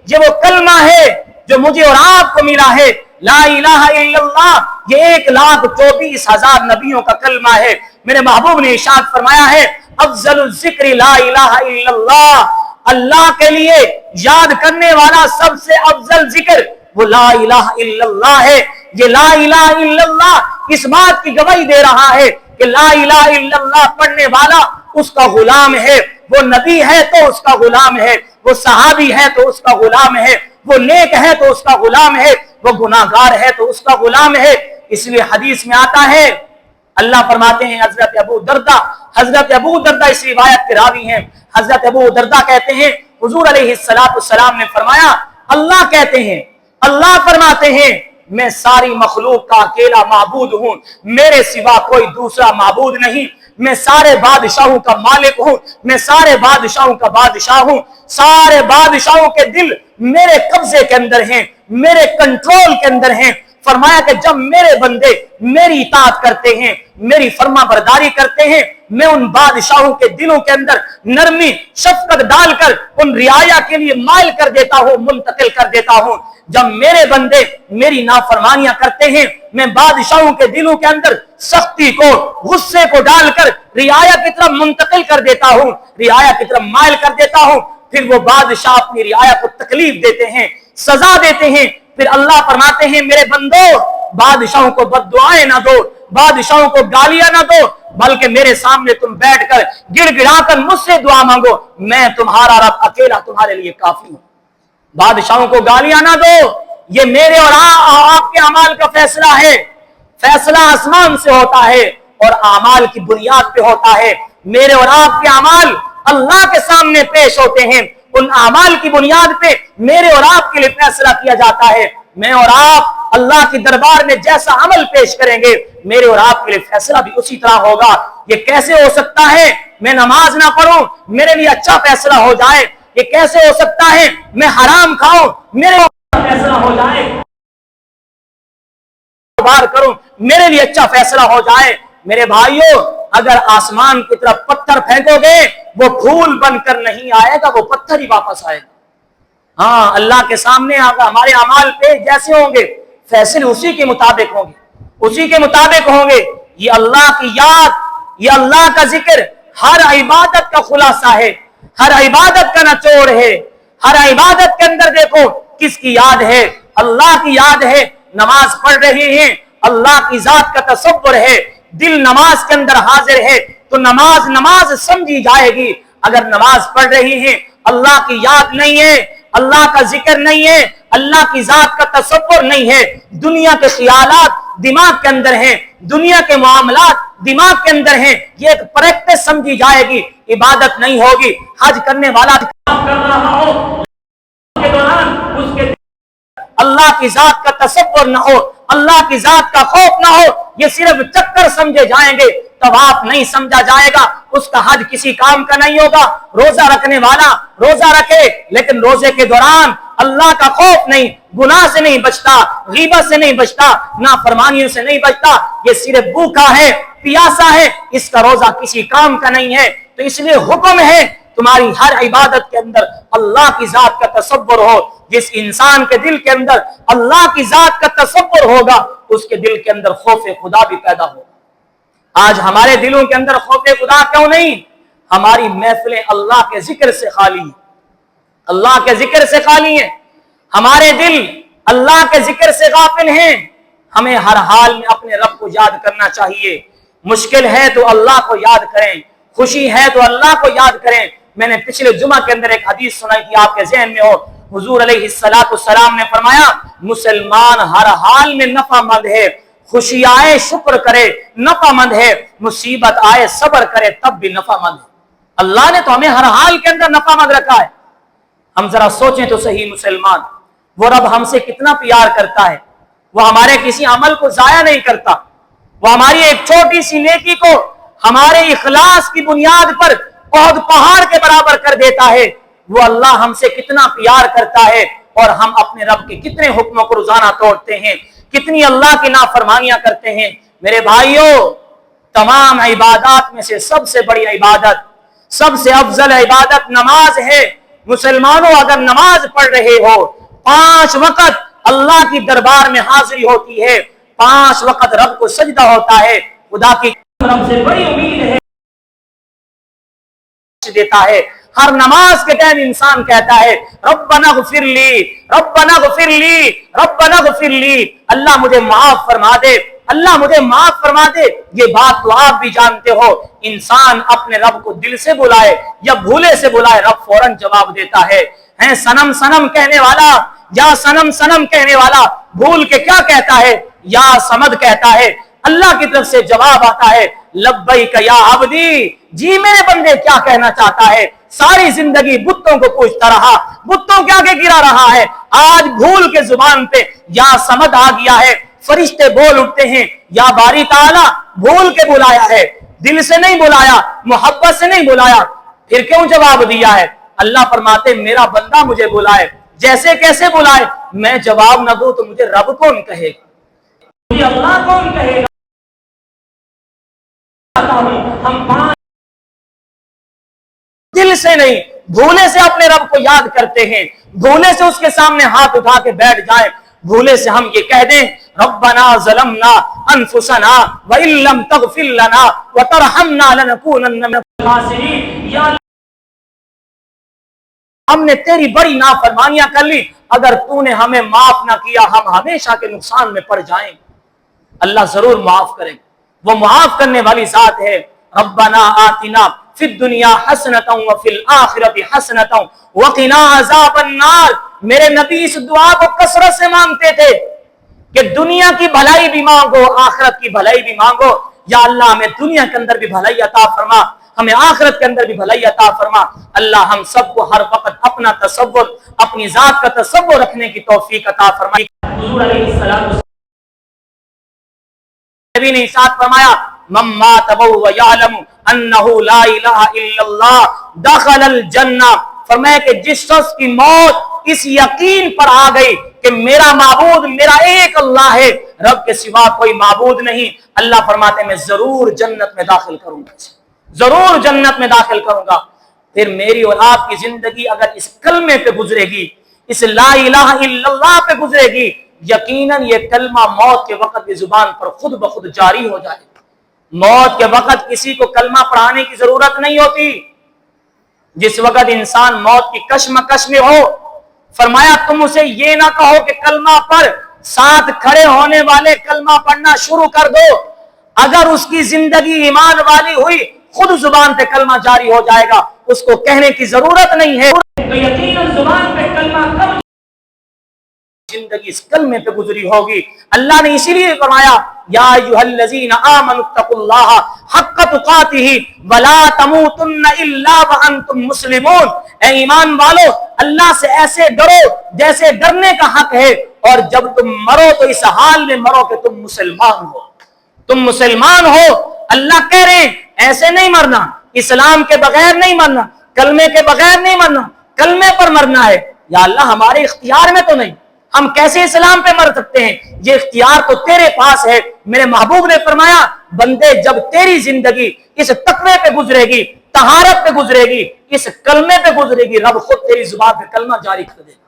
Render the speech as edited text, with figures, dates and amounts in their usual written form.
یہ وہ کلمہ ہے جو مجھے اور آپ کو ملا ہے، لا الہ الا اللہ، یہ 1,24,000 نبیوں کا کلمہ ہے۔ میرے محبوب نے ارشاد فرمایا ہے افضل الذکر لا الہ الا اللہ، اللہ کے لیے یاد کرنے والا سب سے افضل ذکر وہ لا الہ الا اللہ ہے۔ یہ لا الہ الا اللہ اس بات کی گواہی دے رہا ہے کہ لا الہ الا اللہ پڑھنے والا اس کا غلام ہے، وہ نبی ہے تو اس کا غلام ہے، وہ صحابی ہے تو اس کا غلام ہے، وہ نیک ہے تو اس کا غلام ہے، وہ گناہگار ہے تو اس کا غلام ہے۔ اس لیے حدیث میں آتا ہے، اللہ فرماتے ہیں حضرت ابو دردہ اس روایت کے راوی ہیں، حضرت ابو دردہ کہتے ہیں حضور علیہ السلام نے فرمایا، اللہ فرماتے ہیں میں ساری مخلوق کا اکیلا معبود ہوں، میرے سوا کوئی دوسرا معبود نہیں، میں سارے بادشاہوں کا مالک ہوں، میں سارے بادشاہوں کا بادشاہ ہوں، سارے بادشاہوں کے دل میرے قبضے کے اندر ہیں، میرے کنٹرول کے اندر ہیں۔ فرمایا کہ جب میرے بندے میری اطاعت کرتے ہیں، میری فرما برداری کرتے ہیں، میں ان بادشاہوں کے دلوں کے اندر نرمی شفقت ڈال کر ان رعایا کے لیے مائل کر دیتا ہوں، منتقل کر دیتا ہوں۔ جب میرے بندے میری نافرمانیاں کرتے ہیں، میں بادشاہوں کے دلوں کے اندر سختی کو، غصے کو ڈال کر رعایا کی طرف منتقل کر دیتا ہوں، رعایا کی طرف مائل کر دیتا ہوں۔ پھر وہ بادشاہ اپنی رعایا کو تکلیف دیتے ہیں، سزا دیتے ہیں۔ پھر اللہ فرماتے ہیں میرے بندو بادشاہوں کو بد دعائیں نہ دو، بادشاہوں کو گالیاں نہ دو، بلکہ میرے سامنے تم بیٹھ کر گڑ گڑا کر مجھ سے دعا مانگو، میں تمہارا رب اکیلا تمہارے لیے کافی ہوں۔ بادشاہوں کو گالیاں نہ دو، یہ میرے اور آپ کے اعمال کا فیصلہ ہے، فیصلہ آسمان سے ہوتا ہے اور اعمال کی بنیاد پہ ہوتا ہے۔ میرے اور آپ کے اعمال اللہ کے سامنے پیش ہوتے ہیں، ان اعمال کی بنیاد پہ میرے اور آپ کے لیے فیصلہ کیا جاتا ہے۔ میں اور آپ اللہ کے دربار میں جیسا عمل پیش کریں گے، میرے اور آپ کے لیے فیصلہ بھی اسی طرح ہوگا۔ یہ کیسے ہو سکتا ہے میں نماز نہ پڑھوں میرے لیے اچھا فیصلہ ہو جائے؟ یہ کیسے ہو سکتا ہے میں حرام کھاؤں میرے لیے فیصلہ ہو جائے، بار کروں میرے لیے اچھا فیصلہ ہو جائے؟ میرے بھائیوں، اگر آسمان کی طرف پتھر پھینکو گے وہ پھول بن کر نہیں آئے گا، وہ پتھر ہی واپس آئے گا۔ ہاں، اللہ کے سامنے ہمارے اعمال پہ جیسے ہوں گے فیصلے اسی کے مطابق ہوں گے، اسی کے مطابق ہوں گے۔ یہ اللہ کی یاد، یہ اللہ کا ذکر ہر عبادت کا خلاصہ ہے، ہر عبادت کا نچوڑ ہے۔ ہر عبادت کے اندر دیکھو کس کی یاد ہے؟ اللہ کی یاد ہے۔ نماز پڑھ رہے ہیں، اللہ کی ذات کا تصور ہے، دل نماز کے اندر حاضر ہے تو نماز سمجھی جائے گی۔ اگر نماز پڑھ رہی ہیں اللہ کی یاد نہیں ہے، اللہ کا ذکر نہیں ہے، اللہ کی ذات کا تصور نہیں ہے، دنیا کے خیالات دماغ کے اندر ہیں، دنیا کے معاملات دماغ کے اندر ہیں، یہ ایک پریکٹس سمجھی جائے گی، عبادت نہیں ہوگی۔ حج کرنے والا کام کر رہا ہو کے دوران اس کے اللہ کی ذات کا تصور نہ ہو، اللہ کی ذات کا خوف نہ ہو، یہ صرف چکر سمجھے جائیں گے، طواف نہیں سمجھا جائے گا، اس کا حج کسی کام کا نہیں ہوگا۔ روزہ رکھنے والا روزہ رکھے لیکن روزے کے دوران اللہ کا خوف نہیں، گناہ سے نہیں بچتا، غیبت سے نہیں بچتا، نافرمانیوں سے نہیں بچتا، یہ صرف بھوکا ہے، پیاسا ہے، اس کا روزہ کسی کام کا نہیں ہے۔ تو اس لیے حکم ہے تمہاری ہر عبادت کے اندر اللہ کی ذات کا تصور ہو۔ جس انسان کے دل کے اندر اللہ کی ذات کا تصور ہوگا اس کے دل کے اندر خوف خدا بھی پیدا ہوگا۔ آج ہمارے دلوں کے اندر خوف خدا کیوں نہیں؟ ہماری محفلیں اللہ کے ذکر سے خالی ہیں، اللہ کے ذکر سے خالی ہیں، ہمارے دل اللہ کے ذکر سے غافل ہیں۔ ہمیں ہر حال میں اپنے رب کو یاد کرنا چاہیے۔ مشکل ہے تو اللہ کو یاد کریں، خوشی ہے تو اللہ کو یاد کریں۔ میں نے پچھلے جمعہ کے اندر ایک حدیث سنائی تھی، آپ کے ذہن میں ہو، حضور علیہ السلام نے فرمایا مسلمان ہر حال میں نفع مند ہے، خوشی آئے شکر کرے نفع مند ہے، مصیبت آئے صبر کرے تب بھی نفع مند ہے۔ اللہ نے تو ہمیں ہر حال کے اندر نفع مند رکھا ہے۔ ہم ذرا سوچیں تو صحیح مسلمان، وہ رب ہم سے کتنا پیار کرتا ہے، وہ ہمارے کسی عمل کو ضائع نہیں کرتا، وہ ہماری ایک چھوٹی سی نیکی کو ہمارے اخلاص کی بنیاد پر بہت پہاڑ کے برابر کر دیتا ہے۔ وہ اللہ ہم سے کتنا پیار کرتا ہے اور ہم اپنے رب کے کتنے حکموں کو روزانہ توڑتے ہیں، کتنی اللہ کی نافرمانیاں کرتے ہیں۔ میرے بھائیوں، تمام عبادات میں سے سب سے بڑی عبادت، سب سے افضل عبادت نماز ہے۔ مسلمانوں اگر نماز پڑھ رہے ہو 5 وقت اللہ کی دربار میں حاضری ہوتی ہے, 5 وقت رب کو سجدہ ہوتا ہے, خدا کی رب سے بڑی امید ہے دیتا ہے. ہر نماز کے ٹائم انسان کہتا ہے ربنا اغفر لی, ربنا اغفر لی, ربنا اغفر لی, اللہ مجھے معاف فرما دے, اللہ مجھے معاف فرما دے. یہ بات تو آپ بھی جانتے ہو, انسان اپنے رب کو دل سے بلائے یا بھولے سے بلائے, رب فوراً جواب دیتا ہے. سنم سنم کہنے والا, یا سنم سنم کہنے والا بھول کے کیا کہتا ہے, یا سمد کہتا ہے. اللہ کی طرف سے جواب آتا ہے لبیک یا عبدی, جی میرے بندے کیا کہنا چاہتا ہے. ساری زندگی بتوں کو پوچھتا رہا, بتوں کے آگے گرا رہا ہے, آج بھول کے زبان پہ یا سمد آ گیا ہے. فرشتے بول اٹھتے ہیں یا باری تعالیٰ, بھول کے بلایا ہے, دل سے نہیں بلایا, محبت سے نہیں بلایا, پھر کیوں جواب دیا ہے. اللہ فرماتے میرا بندہ مجھے بلائے, جیسے کیسے بلائے, میں جواب نہ دوں تو مجھے رب کون کہے گا, مجھے اللہ کون کہے گا. ہم دل سے نہیں, بھولے سے اپنے رب کو یاد کرتے ہیں, بھولے سے اس کے سامنے ہاتھ اٹھا کے بیٹھ جائیں, بھولے سے ہم یہ کہہ دیں ربنا ظلمنا انفسنا وان لم تغفر لنا وترحمنا لنكونن من الخاسرین. یا ہم نے تیری بڑی نافرمانیاں کر لی, اگر تو نے ہمیں معاف نہ کیا ہم ہمیشہ کے نقصان میں پڑ جائیں. اللہ ضرور معاف کرے, وہ معاف کرنے والی ذات ہے. ربنا آتنا فی الدنیا حسنۃ وفی الآخرۃ حسنۃ وقنا عذاب النار. میرے نبی اس دعا کو کثرت سے مانگتے تھے کہ دنیا کی بھلائی بھی مانگو, آخرت کی بھلائی بھی مانگو. یا اللہ ہمیں دنیا کے اندر بھی بھلائی عطا فرما, ہمیں آخرت کے اندر بھی بھلائی عطا فرما. اللہ ہم سب کو ہر وقت اپنا تصور, اپنی ذات کا تصور رکھنے کی توفیق عطا فرمائے. حضور علیہ السلام نبی نے ارشاد فرمایا من مات وهو يعلم انه لا الہ الا اللہ دخل الجنہ. فرمایا کہ جس شخص کی موت اس یقین پر آ گئی کہ میرا معبود میرا ایک اللہ ہے, رب کے سوا کوئی معبود نہیں, اللہ فرماتے ہیں میں ضرور جنت میں داخل کروں گا, ضرور جنت میں داخل کروں گا. پھر میری اور آپ کی زندگی اگر اس کلمے پہ گزرے گی, اس لا الہ الا اللہ پہ گزرے گی, یقیناً یہ کلمہ موت کے وقت کی زبان پر خود بخود جاری ہو جائے. موت کے وقت کسی کو کلمہ پڑھانے کی ضرورت نہیں ہوتی. جس وقت انسان موت کی کشمکش میں ہو, فرمایا تم اسے یہ نہ کہو کہ کلمہ پڑھ, ساتھ کھڑے ہونے والے کلمہ پڑھنا شروع کر دو. اگر اس کی زندگی ایمان والی ہوئی خود زبان پہ کلمہ جاری ہو جائے گا, اس کو کہنے کی ضرورت نہیں ہے. تو یقیناً زبان پہ کلمہ کب زندگی اس کلمے پہ گزری ہوگی. اللہ نے اسی لیے فرمایا یا ایھا الذین آمنوا اتقوا اللہ حق تقاتہ ولا تموتن الا وانتم مسلمون. اے ایمان والو اللہ سے ایسے ڈرو جیسے ڈرنے کا حق ہے, اور جب تم مرو تو اس حال میں مرو کہ تم مسلمان ہو, تم مسلمان ہو. اللہ کہہ رہے ہیں ایسے نہیں مرنا, اسلام کے بغیر نہیں مرنا, کلمے کے بغیر نہیں مرنا, کلمے پر مرنا ہے. یا اللہ ہمارے اختیار میں تو نہیں, ہم کیسے اسلام پہ مر سکتے ہیں, یہ اختیار تو تیرے پاس ہے. میرے محبوب نے فرمایا بندے جب تیری زندگی اس تقوی پہ گزرے گی, طہارت پہ گزرے گی, اس کلمے پہ گزرے گی, رب خود تیری زبان پہ کلمہ جاری کر دے گا.